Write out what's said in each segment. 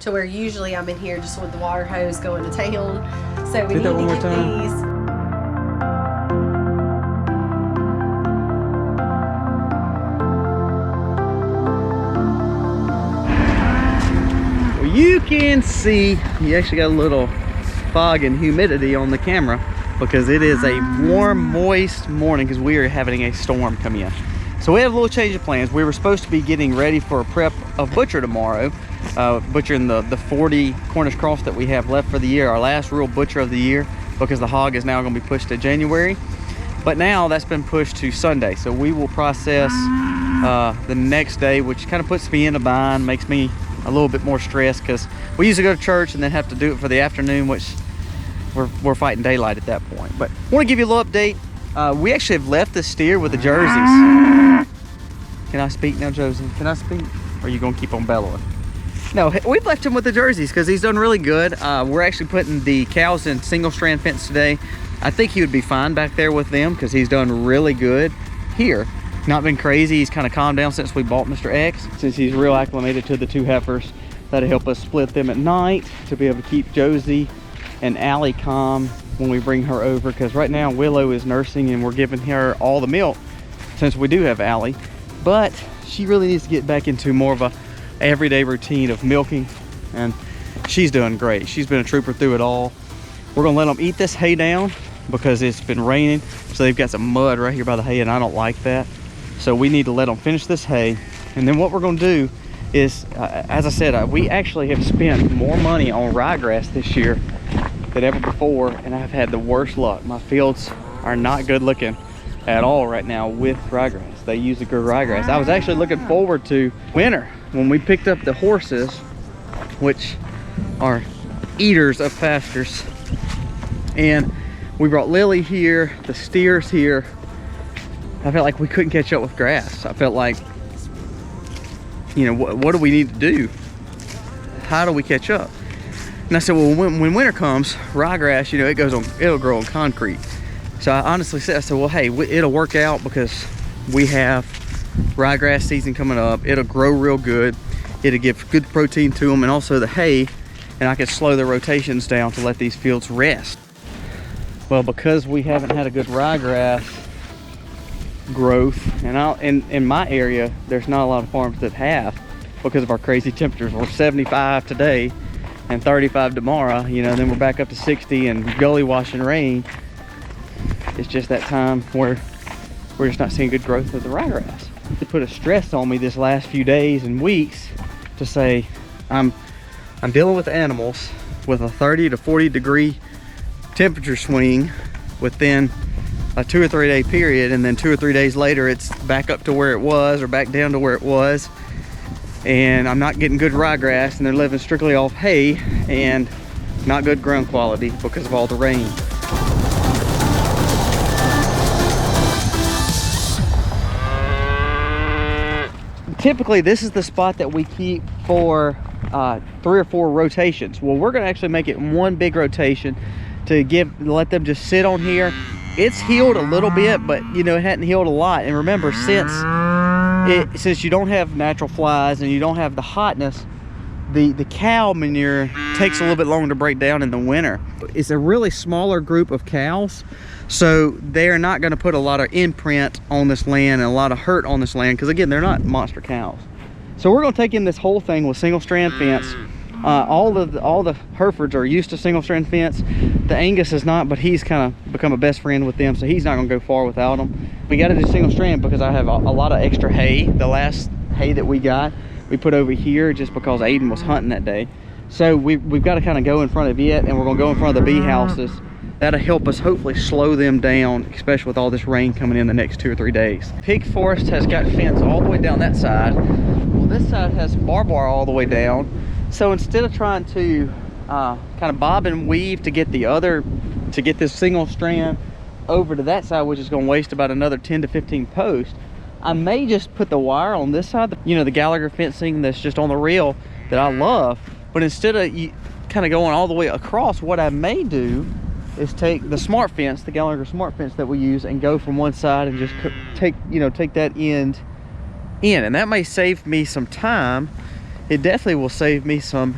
to where usually I'm in here just with the water hose going to town. So we need that one to more get time. these. You can see you actually got a little fog and humidity on the camera because it is a warm, moist morning because we are having a storm come in. So we have a little change of plans. We were supposed to be getting ready for a prep of butcher tomorrow, butchering the 40 Cornish cross that we have left for the year, our last real butcher of the year, because the hog is now going to be pushed to January. But now that's been pushed to Sunday, so we will process the next day, which kind of puts me in a bind, makes me a little bit more stressed because we usually go to church and then have to do it for the afternoon, which we're fighting daylight at that point. But I want to give you a little update. We actually have left the steer with the jerseys. Can I speak now, Josie? Can I speak? Or are you gonna keep on bellowing? No, we've left him with the jerseys because he's done really good. We're actually putting the cows in single strand fence today. I think he would be fine back there with them because he's done really good here. Not been crazy. He's kind of calmed down since we bought Mr. X. Since he's real acclimated to the two heifers, that'll help us split them at night to be able to keep Josie and Allie calm when we bring her over, because right now Willow is nursing and we're giving her all the milk since we do have Allie, but she really needs to get back into more of a everyday routine of milking, and she's doing great. She's been a trooper through it all. We're gonna let them eat this hay down because it's been raining, so they've got some mud right here by the hay and I don't like that. So we need to let them finish this hay, and then what we're going to do is, as I said, we actually have spent more money on ryegrass this year than ever before, and I've had the worst luck. My fields are not good looking at all right now with ryegrass. They use a good ryegrass. I was actually looking forward to winter when we picked up the horses, which are eaters of pastures, and we brought Lily here, the steers here. I felt like we couldn't catch up with grass. I felt like, you know, what do we need to do? How do we catch up? And I said, well, when winter comes, ryegrass, you know, it'll grow on concrete. So I honestly said, I said, well, hey, it'll work out because we have ryegrass season coming up. It'll grow real good. It'll give good protein to them, and also the hay, and I can slow the rotations down to let these fields rest. Well, because we haven't had a good ryegrass growth, and in my area there's not a lot of farms that have, because of our crazy temperatures. We're 75 today and 35 tomorrow, you know, then we're back up to 60 and gully washing rain. It's just that time where we're just not seeing good growth of the ryegrass. It put a stress on me this last few days and weeks to say I'm dealing with animals with a 30 to 40 degree temperature swing within a 2 or 3 day period, and then 2 or 3 days later it's back up to where it was or back down to where it was, and I'm not getting good ryegrass, and they're living strictly off hay and not good ground quality because of all the rain. Typically this is the spot that we keep for 3 or 4 rotations. Well, we're going to actually make it one big rotation to let them just sit on here. It's healed a little bit, but you know, it hadn't healed a lot. And remember, since you don't have natural flies and you don't have the hotness, the cow manure takes a little bit longer to break down in the winter. It's a really smaller group of cows, so they're not going to put a lot of imprint on this land and a lot of hurt on this land, because again, they're not monster cows. So we're going to take in this whole thing with single strand fence. All the Herefords are used to single strand fence. The Angus is not, but he's kind of become a best friend with them, so he's not going to go far without them. We got to do single strand because I have a lot of extra hay. The last hay that we got, we put over here just because Aiden was hunting that day. So we've got to kind of go in front of it, and we're going to go in front of the bee houses. That'll help us hopefully slow them down, especially with all this rain coming in the next 2 or 3 days. Pig forest has got fence all the way down that side. Well, this side has barbed wire all the way down. So instead of trying to kind of bob and weave to get this single strand over to that side, which is going to waste about another 10 to 15 posts, I may just put the wire on this side, you know, the Gallagher fencing that's just on the reel that I love. But instead of kind of going all the way across, what I may do is take the smart fence, the Gallagher smart fence that we use, and go from one side and just take that end in. And that may save me some time. It definitely will save me some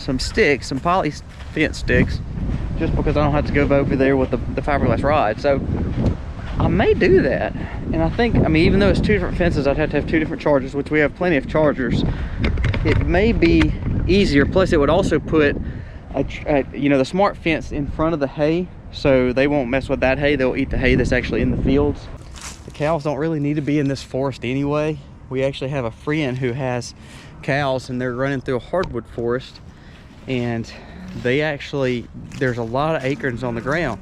some sticks, some poly fence sticks, just because I don't have to go over there with the fiberglass rod. So I may do that. And I think, I mean, even though it's 2 different fences, I'd have to have 2 different chargers, which we have plenty of chargers. It may be easier. Plus it would also put you know, the smart fence in front of the hay, so they won't mess with that hay. They'll eat the hay that's actually in the fields. The cows don't really need to be in this forest anyway. We actually have a friend who has cows, and they're running through a hardwood forest, and they actually, there's a lot of acorns on the ground.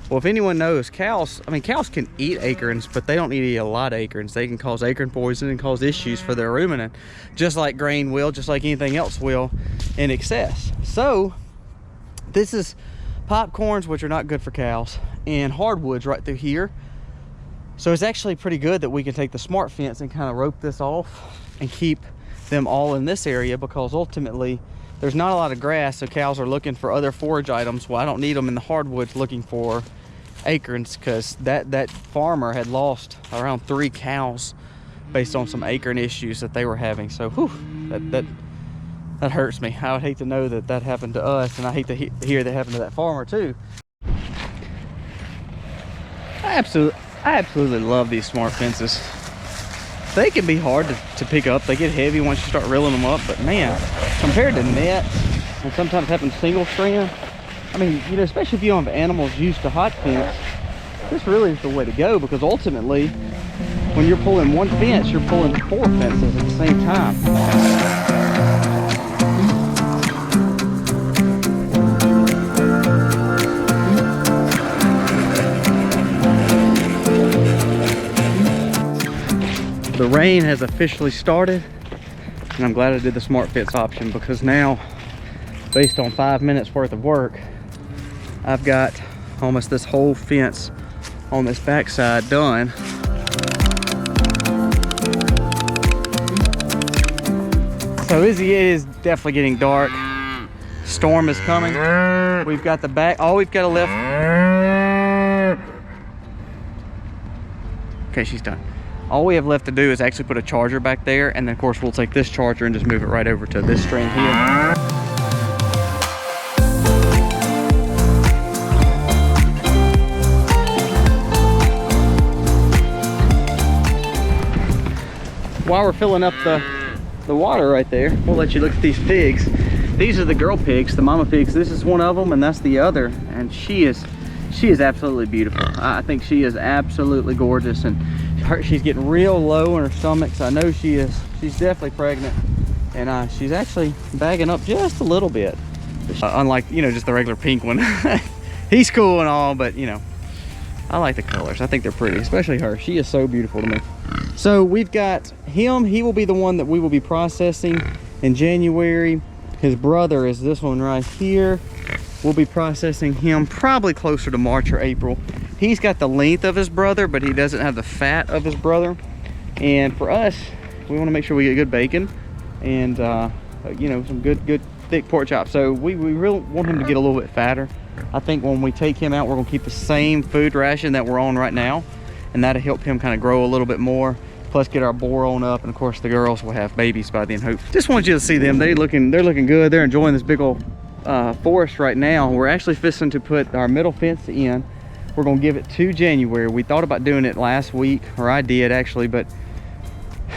Well, if anyone knows, cows, I mean, cows can eat acorns, but they don't need to eat a lot of acorns. They can cause acorn poison and cause issues for their ruminant, just like grain will, just like anything else will in excess. So this is popcorns, which are not good for cows, and hardwoods right through here. So it's actually pretty good that we can take the smart fence and kind of rope this off and keep them all in this area, because ultimately there's not a lot of grass, so cows are looking for other forage items. Well, I don't need them in the hardwoods looking for acorns, because that farmer had lost around 3 cows based on some acorn issues that they were having. So whew, that hurts me. I would hate to know that happened to us, and I hate to hear that happened to that farmer too. I absolutely love these smart fences. They can be hard to pick up. They get heavy once you start reeling them up, but man, compared to net, and sometimes having single strand, I mean, you know, especially if you don't have animals used to hot fence, this really is the way to go, because ultimately when you're pulling one fence, you're pulling 4 fences at the same time. The rain has officially started, and I'm glad I did the smart fence option, because now, based on 5 minutes worth of work, I've got almost this whole fence on this backside done. So it is definitely getting dark. Storm is coming. We've got the back, all we've got to lift. Okay, she's done. All we have left to do is actually put a charger back there, and then of course we'll take this charger and just move it right over to this string here. While we're filling up the water right there, we'll let you look at these pigs. These are the girl pigs, the mama pigs. This is one of them, and that's the other, and she is absolutely beautiful. I think she is absolutely gorgeous, and she's getting real low in her stomach, so I know she's definitely pregnant, and she's actually bagging up just a little bit, unlike, you know, just the regular pink one. He's cool and all, but you know, I like the colors. I think they're pretty, especially her. She is so beautiful to me. So we've got him. He will be the one that we will be processing in January. His brother is this one right here. We'll be processing him probably closer to March or April. He's got the length of his brother, but he doesn't have the fat of his brother. And for us, we want to make sure we get good bacon and you know, some good thick pork chops. So we really want him to get a little bit fatter. I think when we take him out, we're gonna keep the same food ration that we're on right now, and that'll help him kind of grow a little bit more. Plus get our boar on up, and of course the girls will have babies by then. Hope. Just want you to see them. They're looking good. They're enjoying this big old forest right now. We're actually fixing to put our middle fence in. We're gonna give it to January. We thought about doing it last week, or I did actually, but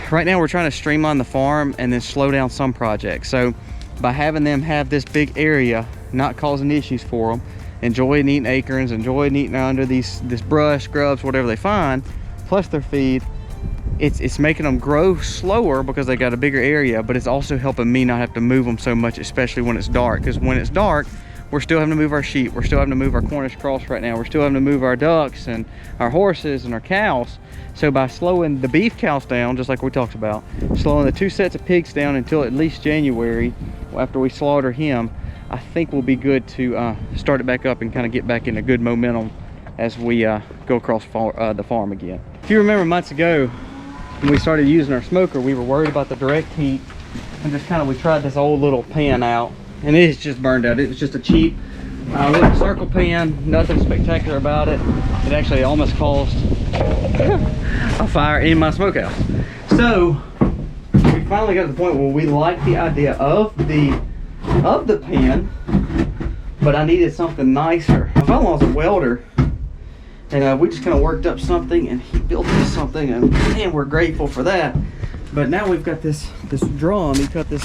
right now we're trying to streamline the farm and then slow down some projects. So by having them have this big area, not causing issues for them, enjoying eating acorns, enjoying eating under this brush, scrubs, whatever they find, plus their feed, it's making them grow slower because they got a bigger area, but it's also helping me not have to move them so much, especially when it's dark. Because when it's dark, we're still having to move our sheep, we're still having to move our Cornish cross right now, we're still having to move our ducks and our horses and our cows. So by slowing the beef cows down, just like we talked about, slowing the 2 sets of pigs down until at least January, after we slaughter him, I think we'll be good to start it back up and kind of get back in a good momentum as we go across the farm again. If you remember months ago, when we started using our smoker, we were worried about the direct heat, and just kind of, we tried this old little pan out, and it is just burned out. It was just a cheap little circle pan, nothing spectacular about it. It actually almost caused a fire in my smokehouse. So we finally got to the point where we like the idea of the of the pen, but I needed something nicer. My father-in-law's a welder, and we just kind of worked up something, and he built us something, and man, we're grateful for that. But now we've got this drum. He cut this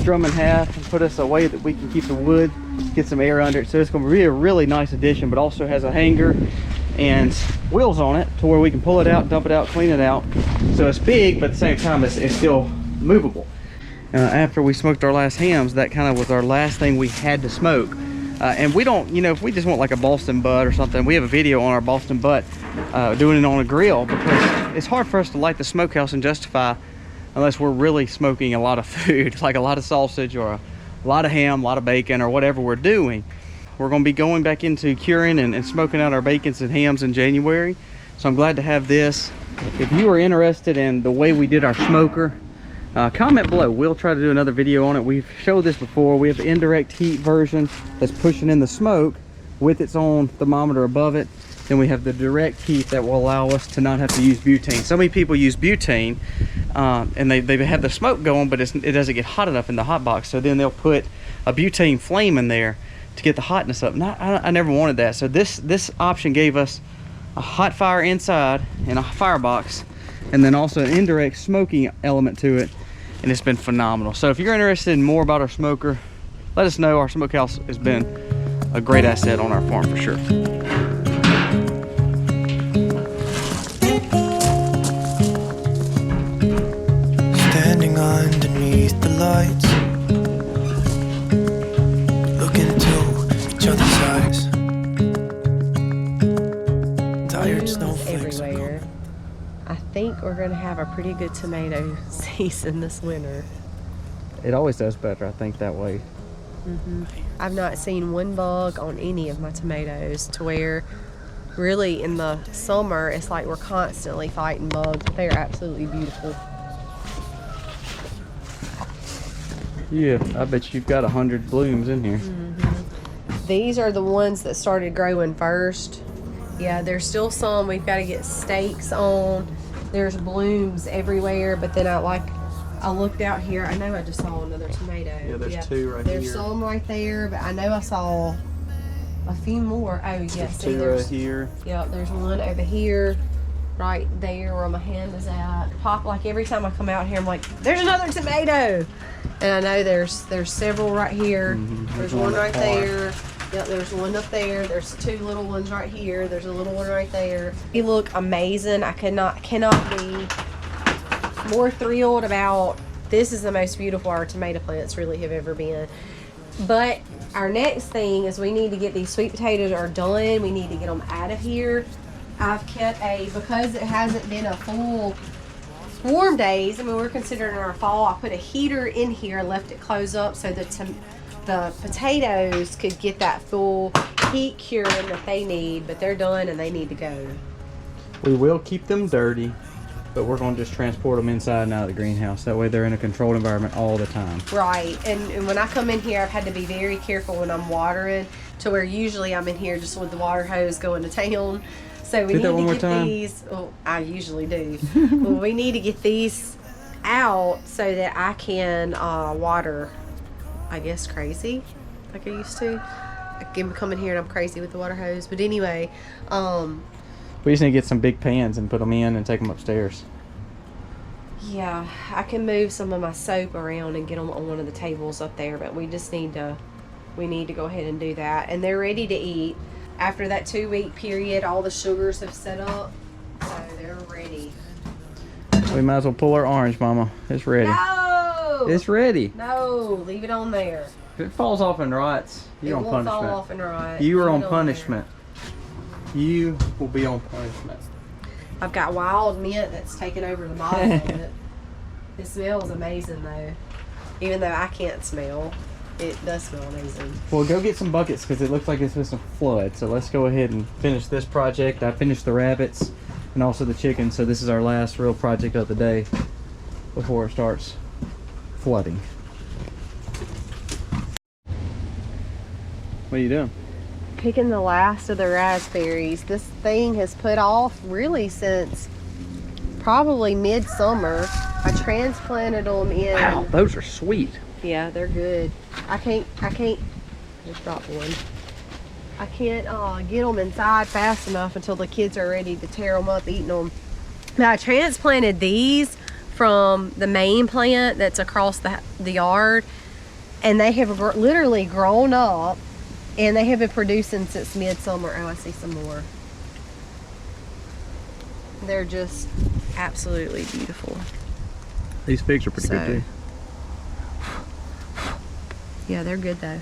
drum in half and put us a way that we can keep the wood, get some air under it. So it's going to be a really nice addition, but also has a hanger and wheels on it to where we can pull it out, dump it out, clean it out. So it's big, but at the same time it's still movable. After we smoked our last hams, that kind of was our last thing we had to smoke. And we don't, you know, if we just want like a Boston butt or something, we have a video on our Boston butt doing it on a grill, because it's hard for us to light the smokehouse and justify unless we're really smoking a lot of food, like a lot of sausage or a lot of ham, a lot of bacon, or whatever we're doing. We're going to be going back into curing and smoking out our bacons and hams in January. So I'm glad to have this. If you are interested in the way we did our smoker, comment below. We'll try to do another video on it. We've showed this before. We have the indirect heat version that's pushing in the smoke with its own thermometer above it. Then we have the direct heat that will allow us to not have to use butane. So many people use butane and they have the smoke going, but it doesn't get hot enough in the hot box. So then they'll put a butane flame in there to get the hotness up. I never wanted that. So this option gave us a hot fire inside in a firebox, and then also an indirect smoking element to it, and it's been phenomenal. So if you're interested in more about our smoker, let us know. Our smokehouse has been a great asset on our farm for sure. Standing underneath the lights, looking into each other's eyes. Tired snowflakes everywhere. I think we're gonna have a pretty good tomato season this winter. It always does better, I think, that way. I've not seen one bug on any of my tomatoes, to where really in the summer it's like we're constantly fighting bugs. They're absolutely beautiful. Yeah, I bet you've got 100 blooms in here. These are the ones that started growing first. Yeah, there's still some we've got to get stakes on. There's blooms everywhere, but then I looked out here. I know I just saw another tomato. Yeah, there's two right here. There's some right there, but I know I saw a few more. Oh, yes. There's See, two right here. Yep, there's one over here, right there where my hand is at. Pop, like every time I come out here, I'm like, there's another tomato. And I know there's several right here. There's one right there. Yep, there's one up there. There's two little ones right here. There's a little one right there. They look amazing. I cannot be more thrilled about this. Is the most beautiful our tomato plants really have ever been. But our next thing is we need to get these sweet potatoes are done. We need to get them out of here. I've kept because it hasn't been a full warm days. I mean, we're considering our fall. I put a heater in here and left it closed up so that the potatoes could get that full heat curing that they need, but they're done and they need to go. We will keep them dirty, but we're going to just transport them inside and out of the greenhouse. That way they're in a controlled environment all the time. Right, and when I come in here, I've had to be very careful when I'm watering, to where usually I'm in here just with the water hose going to town. So we need to get these. Well, I usually do. Well, we need to get these out so that I can water. I guess crazy, like I used to. I can come in here and I'm crazy with the water hose. But anyway, we just need to get some big pans and put them in and take them upstairs. Yeah, I can move some of my soap around and get them on one of the tables up there. But we just need to go ahead and do that. And they're ready to eat. After that 2-week period, all the sugars have set up, so they're ready. We might as well pull our orange, Mama. It's ready. No! It's ready. No, leave it on there. If it falls off and rots, you're on punishment. It won't fall off and rot. You are on punishment. You will be on punishment. I've got wild mint that's taken over the bottom of it. It smells amazing, though. Even though I can't smell. It does smell amazing. Well, go get some buckets because it looks like it's supposed to flood. So let's go ahead and finish this project. I finished the rabbits and also the chickens. So this is our last real project of the day before it starts flooding. What are you doing? Picking the last of the raspberries. This thing has put off really since probably midsummer. I transplanted them in. Wow, those are sweet. Yeah, they're good. I can't, just dropped one. I can't get them inside fast enough until the kids are ready to tear them up, eating them. Now, I transplanted these from the main plant that's across the yard, and they have literally grown up, and they have been producing since midsummer. Oh, I see some more. They're just absolutely beautiful. These figs are pretty good too. Yeah, they're good though.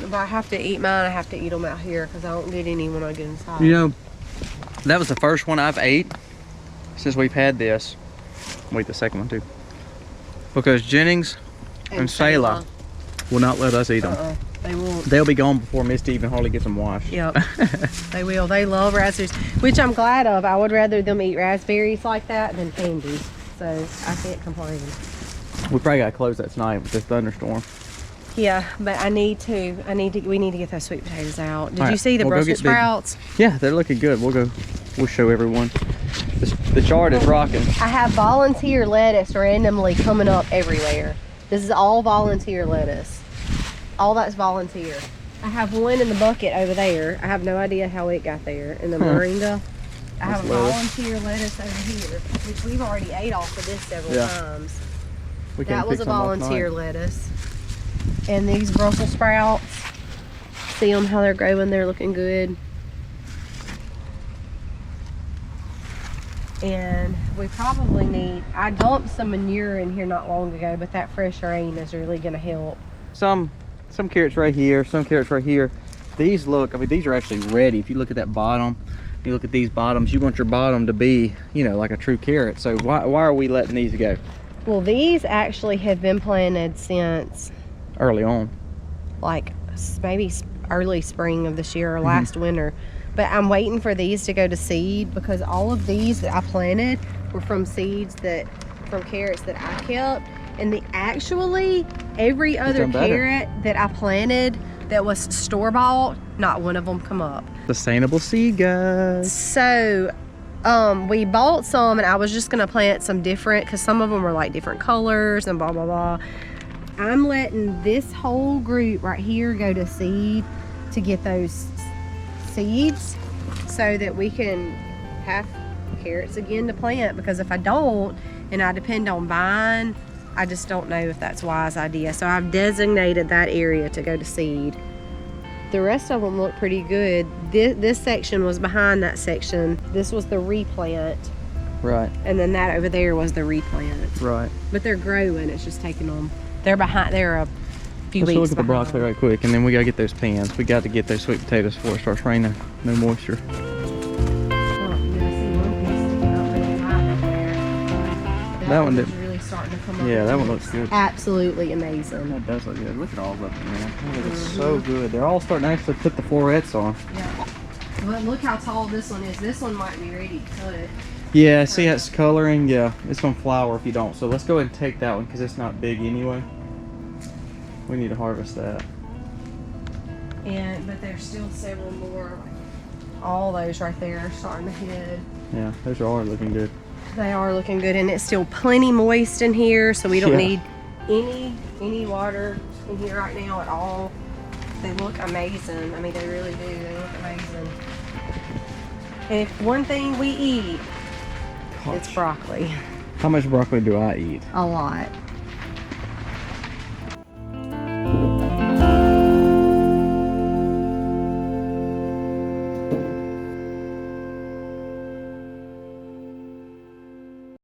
But I have to eat mine. I have to eat them out here because I don't get any when I get inside. You know, that was the first one I've ate since we've had this. Wait, the second one too. Because Jennings and Sayla will not let us eat them. They won't. They'll be gone before Misty even hardly gets them washed. Yep. They will. They love raspberries, which I'm glad of. I would rather them eat raspberries like that than candy. So I can't complain. We probably gotta close that tonight with this thunderstorm. Yeah, but we need to get those sweet potatoes out. Did All you right, see the we'll go Brussels get big. sprouts? Yeah, they're looking good. We'll show everyone. The chart is rocking. I have volunteer lettuce randomly coming up everywhere. This is all volunteer lettuce. All that's volunteer. I have one in the bucket over there. I have no idea how it got there in the moringa. I have a volunteer lettuce over here, which we've already ate off of this several times. That was a volunteer lettuce. And these Brussels sprouts, see them how they're growing, they're looking good. And we probably need, I dumped some manure in here not long ago, but that fresh rain is really gonna help. Some carrots right here, some carrots right here. These look, I mean, these are actually ready. If you look at that bottom, you look at these bottoms, you want your bottom to be, you know, like a true carrot. So why are we letting these go? Well, these actually have been planted since Early on. like maybe early spring of this year or last winter. But I'm waiting for these to go to seed because all of these that I planted were from seeds from carrots that I kept. And actually every other carrot that I planted that was store-bought, not one of them come up. Sustainable seed, guys. So we bought some and I was just gonna plant some different because some of them were like different colors and blah blah blah. I'm letting this whole group right here go to seed to get those seeds so that we can have carrots again to plant, because if I don't and I depend on buying, I just don't know if that's a wise idea. So I've designated that area to go to seed. The rest of them look pretty good. This section was behind that section. This was the replant. Right. And then that over there was the replant. Right. But they're growing, it's just taking them. They're a few Let's weeks look at the behind. broccoli right quick, and then we gotta get those pans. We got to get those sweet potatoes before it starts raining. No moisture. Oh, yeah, I see one piece sticking up really high up there. That one is did. really starting to come up. Yeah, that one looks good. Absolutely amazing. That does look good. Look at all of them, man. That looks so good. They're all starting to actually put the florets on. Yeah. But look how tall this one is. This one might be ready to cut. Yeah, see how it's coloring? Yeah, it's gonna flower if you don't. So let's go ahead and take that one because it's not big anyway. We need to harvest that. But there's still several more. All those right there are starting to head. Yeah, those are all looking good. They are looking good, and it's still plenty moist in here, so we don't need any water in here right now at all. They look amazing. I mean, they really do. They look amazing. And if one thing we eat, it's broccoli. How much broccoli do I eat? A lot.